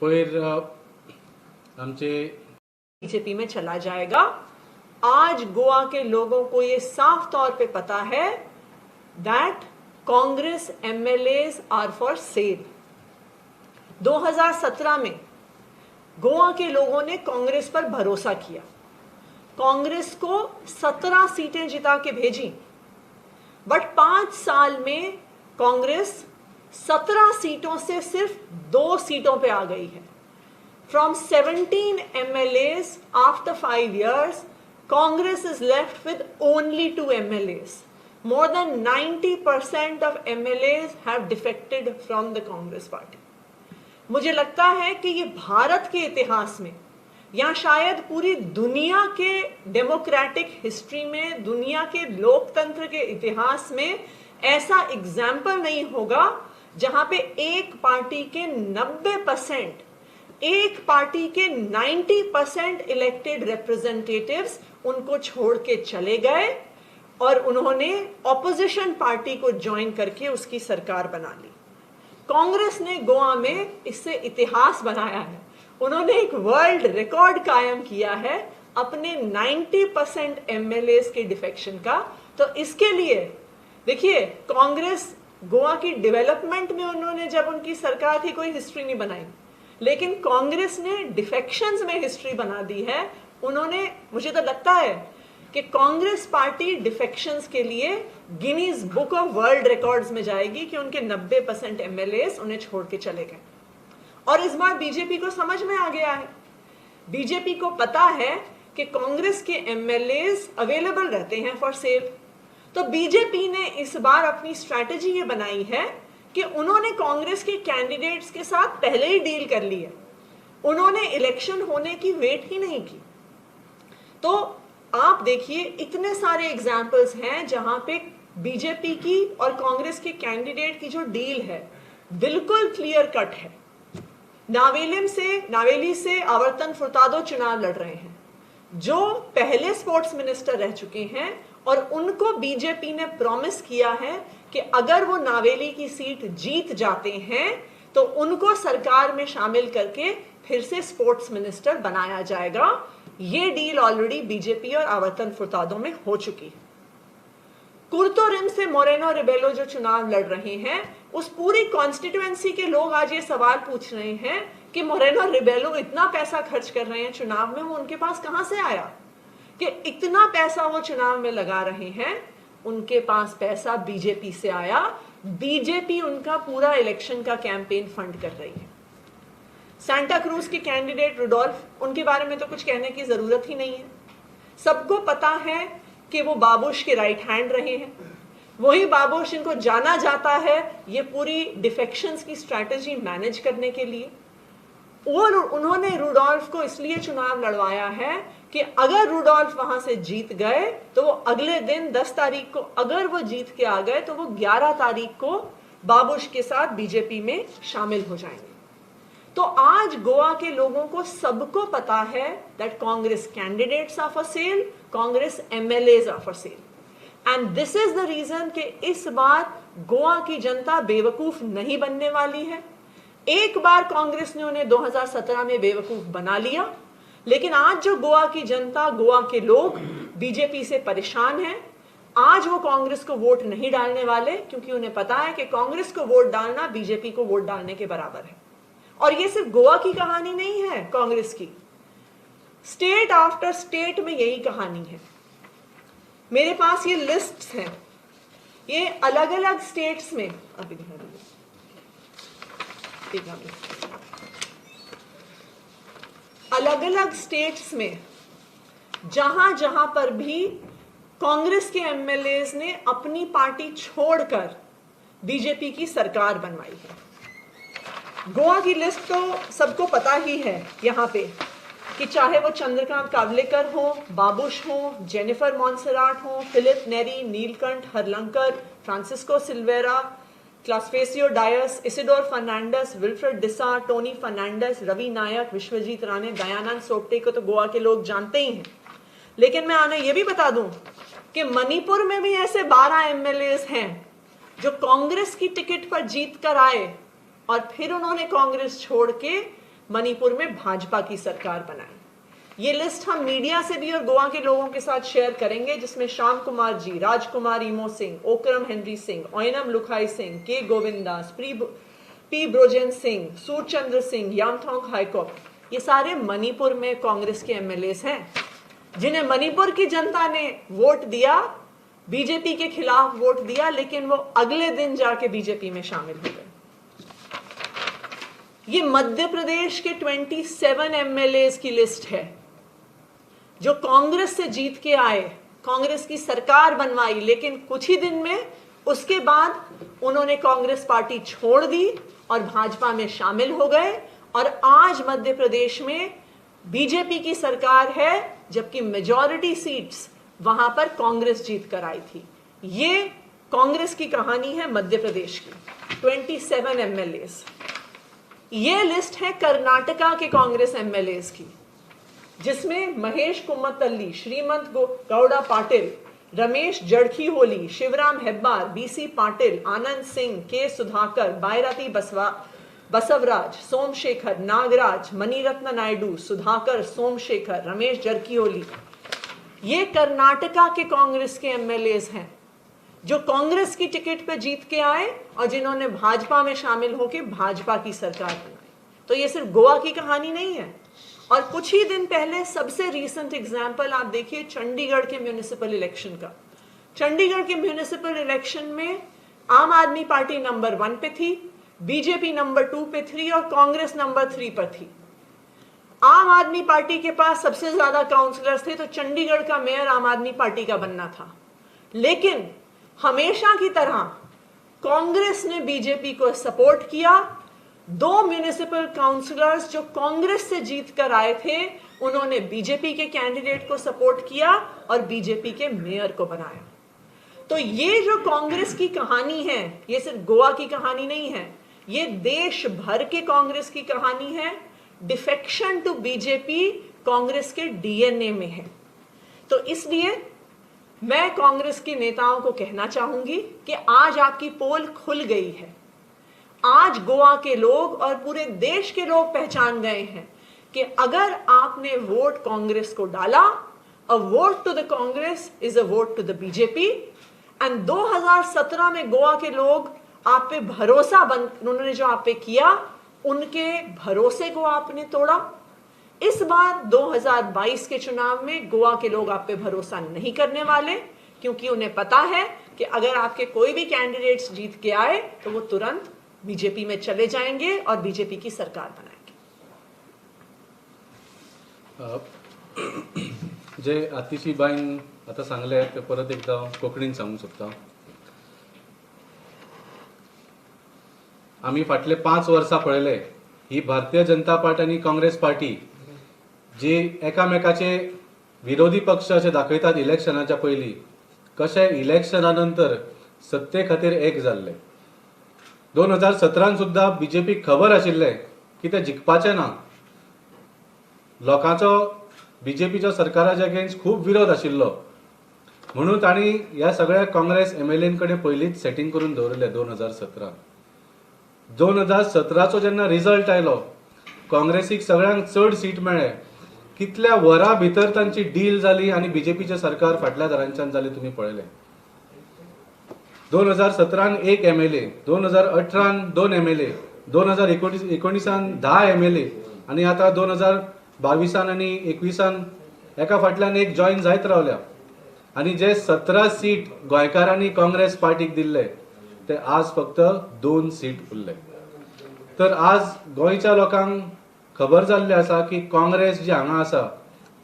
फिर आमचे बीजेपी में चला जाएगा। आज गोवा के लोगों को ये साफ तौर पे पता है that Congress MLAs are for sale. 2017 में गोवा के लोगों ने कांग्रेस पर भरोसा किया, कांग्रेस को 17 सीटें जिता के भेजी, बट 5 साल में कांग्रेस 17 सीटों से सिर्फ 2 सीटों पे आ गई है। From 17 MLAs after 5 years, Congress is left with only 2 MLAs. More than 90% of MLAs have defected from the Congress party. मुझे लगता है कि ये भारत के इतिहास में या शायद पूरी दुनिया के डेमोक्रेटिक हिस्ट्री में, दुनिया के लोकतंत्र के इतिहास में ऐसा एग्जाम्पल नहीं होगा जहां पे एक पार्टी के 90%, एक पार्टी के 90% इलेक्टेड रिप्रेजेंटेटिव्स उनको छोड़ के चले गए और उन्होंने ऑपोजिशन पार्टी को ज्वाइन करके उसकी सरकार बना ली। कांग्रेस ने गोवा में इससे इतिहास बनाया है, उन्होंने एक वर्ल्ड रिकॉर्ड कायम किया है अपने 90% एमएलएस के डिफेक्शन का। तो इसके लिए देखिए, कांग्रेस गोवा की डेवलपमेंट में उन्होंने, जब उनकी सरकार थी, कोई हिस्ट्री नहीं बनाई, लेकिन कांग्रेस ने डिफेक्शंस में हिस्ट्री बना दी है। उन्होंने, मुझे तो लगता है कि कांग्रेस पार्टी डिफेक्शंस के लिए Guinness book of world records में जाएगी कि उनके 90% एमएलएस उन्हें छोड़ के चले गए। और इस बार बीजेपी को समझ में आ गया है, बीजेपी को पता है कि कांग्रेस के एमएलएस अवेलेबल रहते हैं फॉर सेल। तो बीजेपी ने इस बार अपनी स्ट्रैटेजी ये बनाई है कि उन्होंने कांग्रेस के कैंडिडेट्स के साथ पहले ही डील कर ली है, उन्होंने इलेक्शन होने की वेट ही नहीं की। तो आप देखिए, इतने सारे एग्जाम्पल्स हैं जहां पे बीजेपी की और कांग्रेस के कैंडिडेट की जो डील है बिल्कुल क्लियर कट है। नावेली से आवर्तन फुर्तादो चुनाव लड़ रहे हैं, जो पहले स्पोर्ट्स मिनिस्टर रह चुके हैं, और उनको बीजेपी ने प्रॉमिस किया है कि अगर वो नावेली की सीट जीत जाते हैं तो उनको सरकार में शामिल करके फिर से स्पोर्ट्स मिनिस्टर बनाया जाएगा। ये डील ऑलरेडी बीजेपी और आवर्तन फुर्तादो में हो चुकी है। कुर्तोरिम से मोरेनो रिबेलो जो चुनाव लड़ रहे हैं, उस पूरी कॉन्स्टिट्यूएंसी के लोग आज ये सवाल पूछ रहे हैं कि मोरेनो रिबेलो इतना पैसा खर्च कर रहे हैं चुनाव में, वो उनके पास कहां से आया कि इतना पैसा वो चुनाव में लगा रहे हैं? उनके पास पैसा बीजेपी से आया, बीजेपी उनका पूरा इलेक्शन का कैंपेन फंड कर रही है। सांता क्रूज के कैंडिडेट रुडोल्फ, उनके बारे में तो कुछ कहने की जरूरत ही नहीं है, सबको पता है कि वो बाबुश के राइट हैंड रहे हैं, वही बाबुश इनको जाना जाता है ये पूरी डिफेक्शंस की स्ट्रैटेजी मैनेज करने के लिए। और उन्होंने रुडोल्फ को इसलिए चुनाव लड़वाया है कि अगर रुडोल्फ वहां से जीत गए तो वो अगले दिन 10 तारीख को, अगर वो जीत के आ गए तो वो 11 तारीख को बाबुश के साथ बीजेपी में शामिल हो जाएंगे। तो आज गोवा के लोगों को सबको पता है that Congress candidates are for sale, Congress MLAs are for sale, and this is the reason कि इस बार गोवा की जनता बेवकूफ नहीं बनने वाली है। एक बार कांग्रेस ने उन्हें 2017 में बेवकूफ बना लिया, लेकिन आज जो गोवा की जनता, गोवा के लोग बीजेपी से परेशान हैं। आज वो कांग्रेस को वोट नहीं डालने वाले, क्योंकि उन्हें पता है कि कांग्रेस को वोट डालना बीजेपी को वोट डालने के बराबर है। और ये सिर्फ गोवा की कहानी नहीं है कांग्रेस की, स्टेट आफ्टर स्टेट में यही कहानी है। मेरे पास ये लिस्ट्स हैं, ये अलग अलग स्टेट्स में, अभी अलग अलग स्टेट्स में जहां जहां पर भी कांग्रेस के एमएलएज ने अपनी पार्टी छोड़कर बीजेपी की सरकार बनवाई है। गोवा की लिस्ट तो सबको पता ही है यहां पे, कि चाहे वो चंद्रकांत कावलेकर हो, बाबुश हो, जेनिफर मॉन्सेराट हो, फिलिप नेरी, नीलकंठ हरलंकर, फ्रांसिस्को सिल्वेरा, क्लासफेसियो डायस, इसिडोर फर्नांडस, विल्फ्रेड डिसा, टोनी फर्नांडस, रवि नायक, विश्वजीत राणे, दयानंद सोपटे को तो गोवा के लोग जानते ही हैं। लेकिन मैं आने ये भी बता दूं कि मणिपुर में भी ऐसे 12 एमएलएस हैं जो कांग्रेस की टिकट पर जीत कर आए और फिर उन्होंने कांग्रेस छोड़ के मणिपुर में भाजपा की सरकार बनाई। ये लिस्ट हम मीडिया से भी और गोवा के लोगों के साथ शेयर करेंगे, जिसमें श्याम कुमार जी, राजकुमार इमो सिंह, ओकरम हेनरी सिंह, ओयनम लुखाई सिंह, के गोविंदास, पी ब्रोजेन सिंह, सूरचंद्र सिंह, यामथोंग हाईकोप, ये सारे मणिपुर में कांग्रेस के एमएलएस हैं, जिन्हें मणिपुर की जनता ने वोट दिया, बीजेपी के खिलाफ वोट दिया, लेकिन वो अगले दिन जाके बीजेपी में शामिल हो गए। ये मध्य प्रदेश के 27 एमएलएस की लिस्ट है जो कांग्रेस से जीत के आए, कांग्रेस की सरकार बनवाई, लेकिन कुछ ही दिन में उसके बाद उन्होंने कांग्रेस पार्टी छोड़ दी और भाजपा में शामिल हो गए, और आज मध्य प्रदेश में बीजेपी की सरकार है, जबकि मेजॉरिटी सीट्स वहां पर कांग्रेस जीत कर आई थी। ये कांग्रेस की कहानी है मध्य प्रदेश की, 27 एमएलएस। ये लिस्ट है कर्नाटका के कांग्रेस एमएलएस की, जिसमें महेश कुम्मतल्ली, श्रीमंत गौड़ा पाटिल, रमेश जड़खीहोली, शिवराम हेब्बार, बीसी पाटिल, आनंद सिंह, के सुधाकर, बायराती बसवराज, सोमशेखर, नागराज, मणिरत्न नायडू, सुधाकर, सोमशेखर, रमेश जड़खीहोली, ये कर्नाटका के कांग्रेस के एमएलएस हैं जो कांग्रेस की टिकट पे जीत के आए और जिन्होंने भाजपा में शामिल होकर भाजपा की सरकार बनाई। तो ये सिर्फ गोवा की कहानी नहीं है। और कुछ ही दिन पहले सबसे रीसेंट एग्जाम्पल आप देखिए चंडीगढ़ के म्यूनिसिपल इलेक्शन का। चंडीगढ़ के म्यूनिसिपल इलेक्शन में आम आदमी पार्टी नंबर 1 पे थी, बीजेपी नंबर 2 पे थी और कांग्रेस नंबर 3 पर थी। आम आदमी पार्टी के पास सबसे ज्यादा काउंसलर्स थे, तो चंडीगढ़ का मेयर आम आदमी पार्टी का बनना था। लेकिन हमेशा की तरह कांग्रेस ने बीजेपी को सपोर्ट किया। 2 म्यूनिसिपल काउंसलर्स जो कांग्रेस से जीत कर आए थे, उन्होंने बीजेपी के कैंडिडेट को सपोर्ट किया और बीजेपी के मेयर को बनाया। तो ये जो कांग्रेस की कहानी है, ये सिर्फ गोवा की कहानी नहीं है, ये देश भर के कांग्रेस की कहानी है। डिफेक्शन टू बीजेपी कांग्रेस के डीएनए में है। तो इसलिए मैं कांग्रेस के नेताओं को कहना चाहूंगी कि आज आपकी पोल खुल गई है। आज गोवा के लोग और पूरे देश के लोग पहचान गए हैं कि अगर आपने वोट कांग्रेस को डाला, a vote to the Congress is a vote to the BJP. And 2017 में गोवा के लोग आप पे भरोसा उन्होंने जो आप पे किया, उनके भरोसे को आपने तोड़ा। इस बार 2022 के चुनाव में गोवा के लोग आप पे भरोसा नहीं करने वाले, क्योंकि उन्हें पता है कि अगर आपके कोई भी कैंडिडेट्स जीत के आए तो वो तुरंत बीजेपी में चले जाएंगे और बीजेपी की सरकार बनाएंगे। जे आतिशी बाईन आता सांगले ते परत एकदा कोंकणीन सांगू शकता। आम्ही फाटले 5 वर्सां पळयले ही भारतीय जनता पार्टी आणि काँग्रेस पार्टी जी एकामेकाचे विरोधी पक्ष असे दाखयतात इलेक्शनाच्या पयलीं, कशे इलेक्शना नंतर सत्ते खातीर एक जाल्ले। 2017 सुद्धा बीजेपी खबर आशिल्ले की ते जिखपाचे ना। लोकांचो बीजेपीच्या सरकाराच्या अगेन्स्ट खूप विरोध आशिल्लो, म्हणून तांणी ह्या सगळ्या काँग्रेस एमएलएन कडेन पयलींच सेटिंग करून दवरले। 2017चो जेन्ना रिजल्ट आयलो, काँग्रेसीक सगळ्यांक चड सीट मेळ्ळे। कितल्या वरां भितर तांची डील जाली आणि बीजेपीचे सरकार फाटल्या दारांच्यान जाले तुमी पळयले। 2017 1 एमएलए, 2018 2 एमएलए, 2019 10 एमएलए आणि आता 2022 आणि 21 एका फाटल्यान एक जॉईन जायत रावल्या। आणि जे 17 सीट गोंयकारांनी काँग्रेस पार्टीक दिल्ले ते आज फक्त 2 सीट उरले। तर आज गोंयच्या लोकांक खबर जाल्ली आसा की काँग्रेस जी हांगा आसा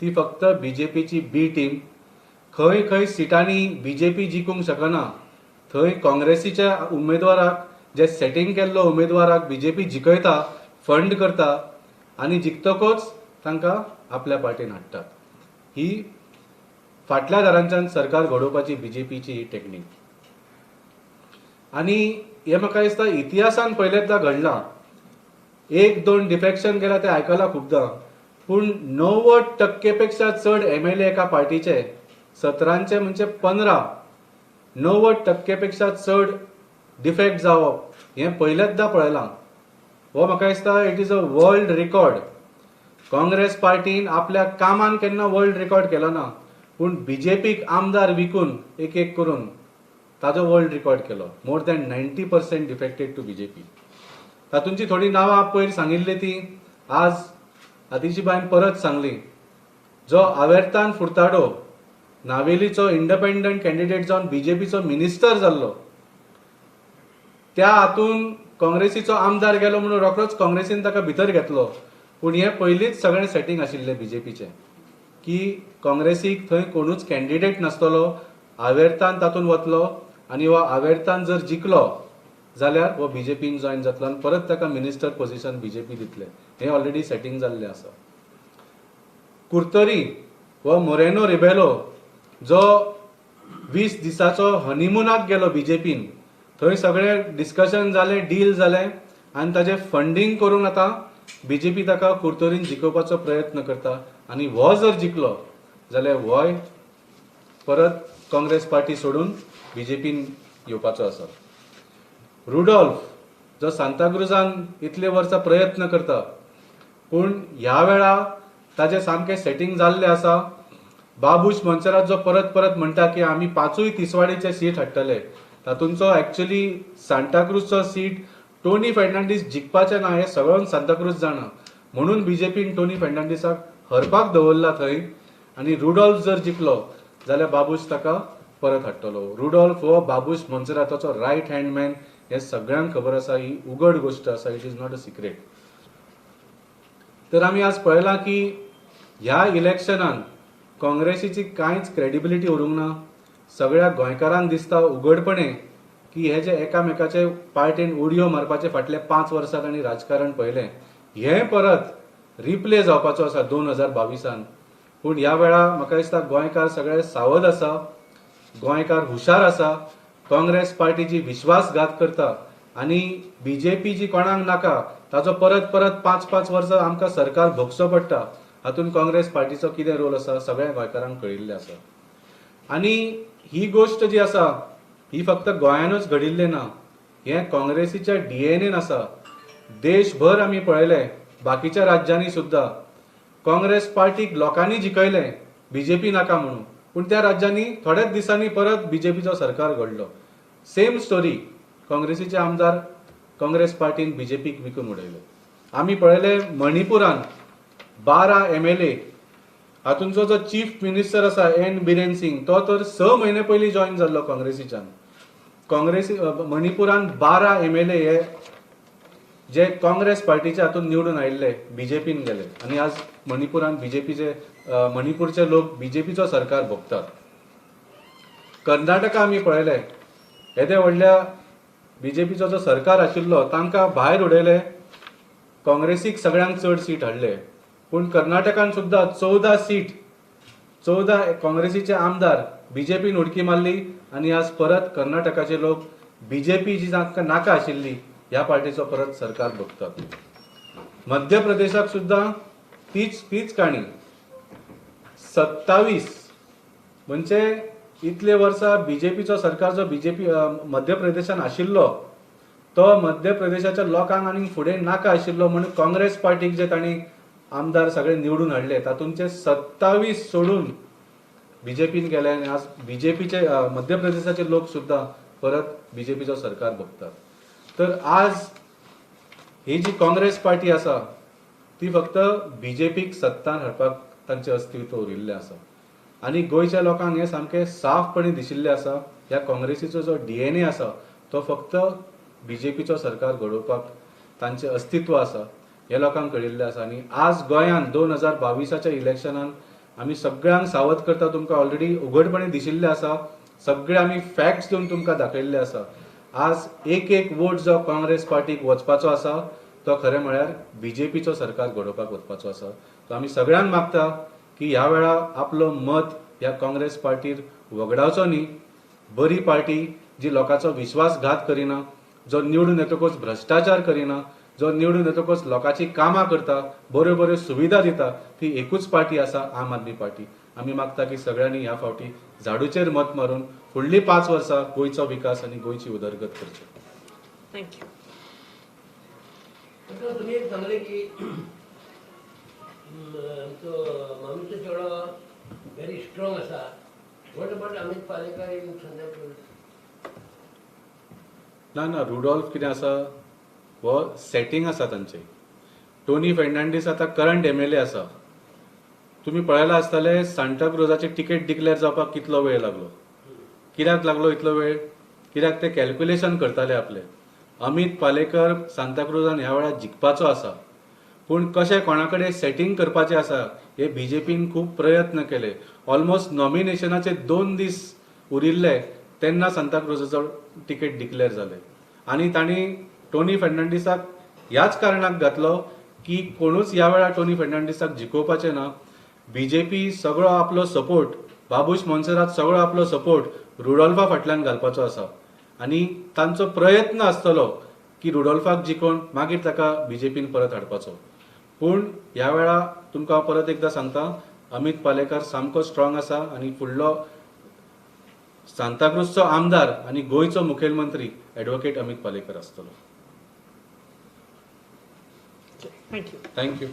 ती फक्त बीजेपीची बी टीम। खंय खंय सीटांनी बीजेपी जिखूंक शकना, थंय काँग्रेसीच्या उमेदवाराक, जे सेटिंग केल्लो उमेदवाराक बीजेपी जिखयता, फंड करता आणि जिखतकच तांकां आपल्या पार्टीन हाडटात। ही फाटल्या दारांच्यान सरकार घडोवपाची बीजेपीची टेक्निक। आणि हे म्हाका दिसता इतिहासान पयलेंदा घडलां। 1-2 डिफेक्शन केला ते आयकलां खूबदां, पूण 90% पेक्षा चड एमएलए एका पार्टीचे 17 म्हणजे 15 90% पेक्षा चड डिफेक्ट जावप हे पयलेंदा पळयलां। हो म्हाका दिसता it is a world record. Congress पार्टीन आपल्या कामान केन्ना वर्ल्ड रिकॉर्ड केलो ना, पूण बीजेपीक आमदार विकून एक एक करून ताजो वर्ल्ड रिकॉर्ड केलो. More than 90% defected to BJP. तातूंची थोडी नांवां पयर सांगिल्ली ती आज आतिशीबाईन परत सांगली. जो आवेर्तान फुर्ताडो नावेलीचो इंडिपेंडंट कॅन्डिडेट जावन बीजेपीचो मिनिस्टर जाल्लो, त्या हातून काँग्रेसीचो आमदार गेलो म्हणून रोखडोच काँग्रेसीन ताका भितर घेतलो. पूण हें पयलींच सगळें सेटिंग आशिल्लें बीजेपीचें, की काँग्रेसीक थंय कोणूच कॅन्डिडेट नासतलो. आवेर्तान तातूंत वतलो आनी हो आवेर्तान जर जिखलो जाल्यार हो बीजेपीन जॉयन जातलो आनी परत ताका मिनिस्टर पोझिशन बीजेपी दितले. हें ऑलरेडी सेटिंग जाल्लें आसा. कुर्तोरी हो मोरेनो रिबेलो जो 20 दिसाचो हनीमुनाक गेलो बीजेपीन, थंय सगळें डिस्कशन जालें, डील जालें आनी ताजें फंडींग करून आतां बीजेपी ताका कुर्तोरीन जिखोवपाचो प्रयत्न करता. आनी हो जर जिखलो जाल्यार होय परत काँग्रेस पार्टी सोडून बीजेपीन येवपाचो आसा. रुडॉल्फ जो सांताक्रुजान इतले वर्सां प्रयत्न करता, पूण ह्या वेळा ताजें सामकें सेटिंग जाल्लें आसा. बाबूश मोन्सेरात जो परत परत म्हणटा की आमी 5 तिसवाडीचे सीट हाडटले, तातूंचो एक्चुअली सांताक्रुजचो सीट टोनी फर्नांडीस जिखपाचें ना हें सगळ्यांक सांताक्रुज जाणा. म्हणून बीजेपीन टोनी फर्नांडीसाक हरपाक दवरला थंय. आनी रुडॉल्फ जर जिखलो जाल्यार बाबूश ताका परत हाडटलो. रुडॉल्फ हो बाबूश मोन्सेराताचो रायट हँड मॅन हें सगळ्यांक खबर आसा. ही उघड गोश्ट आसा, it is not a secret. तर आमी आज पळयलां की ह्या इलेक्शनान काँग्रेसीची कांयच क्रेडिबिलिटी उरूंक ना. सगळ्या गोंयकारांक दिसता उघडपणे की हे जे एकामेकाचे पार्टीन उडयो मारपाचे फाटले 5 वर्सां तांणी राजकारण पळयलें, हें परत रिप्ले जावपाचो आसा 2022. पूण ह्या वेळा म्हाका दिसता गोंयकार सगळे सावध आसा, गोंयकार हुशार आसा. काँग्रेस पार्टी जी विश्वासघात करता आनी बीजेपी जी कोणाक नाका ताजो परत परत 5-5 वर्सां आमकां सरकार भोगचो पडटा, हातून काँग्रेस पार्टीचो कितें रोल आसा सगळ्या गोंयकारांक कळिल्लें आसा. आनी ही गोश्ट जी आसा ही फक्त गोंयानूच घडिल्लें ना, हें काँग्रेसीच्या डीएनएन आसा. देशभर आमी पळयलें, बाकीच्या राज्यांनी सुद्दां काँग्रेस पार्टीक लोकांनी जिखयलें बीजेपी नाका म्हणून, पूण त्या राज्यांनी थोड्याच दिसांनी परत बीजेपीचो सरकार घडलो. सेम स्टोरी, काँग्रेसीचे आमदार काँग्रेस पार्टीन बीजेपीक विकून उडयले. आमी पळयलें मणिपुरान 12 MLA, हातूंचो जो चीफ मिनिस्टर आसा एन बिरेन सिंग, तो तर 6 म्हयने पयलीं जॉयन जाल्लो काँग्रेसीच्यान. मणिपुरान 12 MLA हे जे काँग्रेस पार्टीचे हातून निवडून आयिल्ले बीजेपीन गेले आनी आज मणिपुरान मणिपूरचे लोक बीजेपीचो सरकार भोगतात. कर्नाटका आमी पळयले, येदे व्हडल्या बीजेपीचो जो सरकार आशिल्लो तांकां भायर उडयले, काँग्रेसीक सगळ्यांक चड सीट हाडले. पूण कर्नाटकान सुद्दां 14 काँग्रेसीचे आमदार बीजेपीन उडकी मारली आनी आज परत कर्नाटकाचे लोक बीजेपी जी तांकां नाका आशिल्ली ह्या पार्टीचो परत सरकार भोगतात. मध्य प्रदेशाक सुद्दां तीच काणी. 27 म्हणजे इतले वर्सां बीजेपीचो सरकार जो बीजेपी मध्य प्रदेशान आशिल्लो, तो मध्य प्रदेशाच्या लोकांक आनी फुडें नाका आशिल्लो म्हणून काँग्रेस पार्टीक जे तांणी आमदार सगळे निवडून हाडले तातूंचे 27 सोडून बीजेपीन गेले आनी आज बीजेपीचे मध्य प्रदेशाचे लोक सुद्दां परत बीजेपीचो सरकार भोगतात. तर आज ही जी काँग्रेस पार्टी आसा ती फक्त बीजेपीक सत्तान हाडपाक तांचें अस्तित्व उरिल्लें आसा. आनी गोंयच्या लोकांक हें सामकें साफपणे दिशिल्लें आसा, ह्या काँग्रेसीचो जो डीएनए आसा तो फक्त बीजेपीचो सरकार घडोवपाक तांचें अस्तित्व आसा हे लोकांक कळिल्लें आसा. आनी आज गोंयान 2022च्या इलेक्शनान आमी सगळ्यांक सावध करता, तुमकां ऑलरेडी उघडपणे दिशिल्लें आसा, सगळे आमी फॅक्ट्स दिवन तुमकां दाखयल्ले आसा. आज एक वोट जो काँग्रेस पार्टीक वचपाचो आसा तो खरें म्हळ्यार बीजेपीचो सरकार घडोवपाक वचपाचो आसा. सो आमी सगळ्यांक मागता की ह्या वेळा आपलो मत ह्या काँग्रेस पार्टीर वगडावचो न्ही. बरी पार्टी जी लोकांचो विश्वासघात करिना, जो निवडून येतकच भ्रश्टाचार करिना, जो निवडून येतकच लोकांची कामां करता, बऱ्यो सुविधा दिता, ती एकूच पार्टी आसा, आम आदमी पार्टी. आमी मागता की सगळ्यांनी ह्या फावटी झाडूचेर मत मारून फुडलीं 5 वर्सां गोंयचो विकास आनी गोंयची उदरगत करची. थँक्यू. आता तुम्ही एक सांगले की तो मम्मीचो चेडो व्हेरी स्ट्रॉंग आसा. What about Amit Palekar in Santa cruise? ना रुडॉल्फ कितें आसा हो सेटींग आसा तांचे. टोनी फेर्नांडीस आता करंट MLA आसा. तुम्ही पळयला आसतले सांता क्रुजाची तिकेट डिक्लेअर जावपाक कितलो वेळ लागलो. कित्याक लागलो इतलो वेळ? कित्याक ते कॅल्क्युलेशन करताले आपले. अमित पालेकर सांता क्रुजान ह्या वेळार जिखपाचो आसा, पूण कशें कोणा कडेन सेटींग करपाचें आसा हे BJPन खूब प्रयत्न केले. ऑलमोस्ट नॉमिनेशनाचे 2 दीस उरिल्ले तेन्ना सांता क्रुजाचो तिकेट डिक्लेअर जाले. आनी तांणी टोनी फेर्नांडीसाक ह्याच कारणाक घातलो की कोणूच ह्या वेळार टोनी फेर्नांडीसाक जिखोवपाचें ना. BJP सगळो आपलो सपोर्ट, बाबूश मोन्सेरात सगळो आपलो सपोर्ट रुडॉल्फा फाटल्यान घालपाचो आसा. आनी तांचो प्रयत्न आसतलो की रुडॉल्फाक जिखोवन मागीर ताका BJPन परत हाडपाचो. पूण ह्या वेळा तुमकां हांव परत एकदां सांगता, अमित पालेकर सामको स्ट्रॉंग आसा आनी फुडलो सांताक्रूजचो आमदार आनी गोंयचो मुखेलमंत्री ॲडव्होकेट अमित पालेकर आसतलो. थँक्यू. थँक्यू.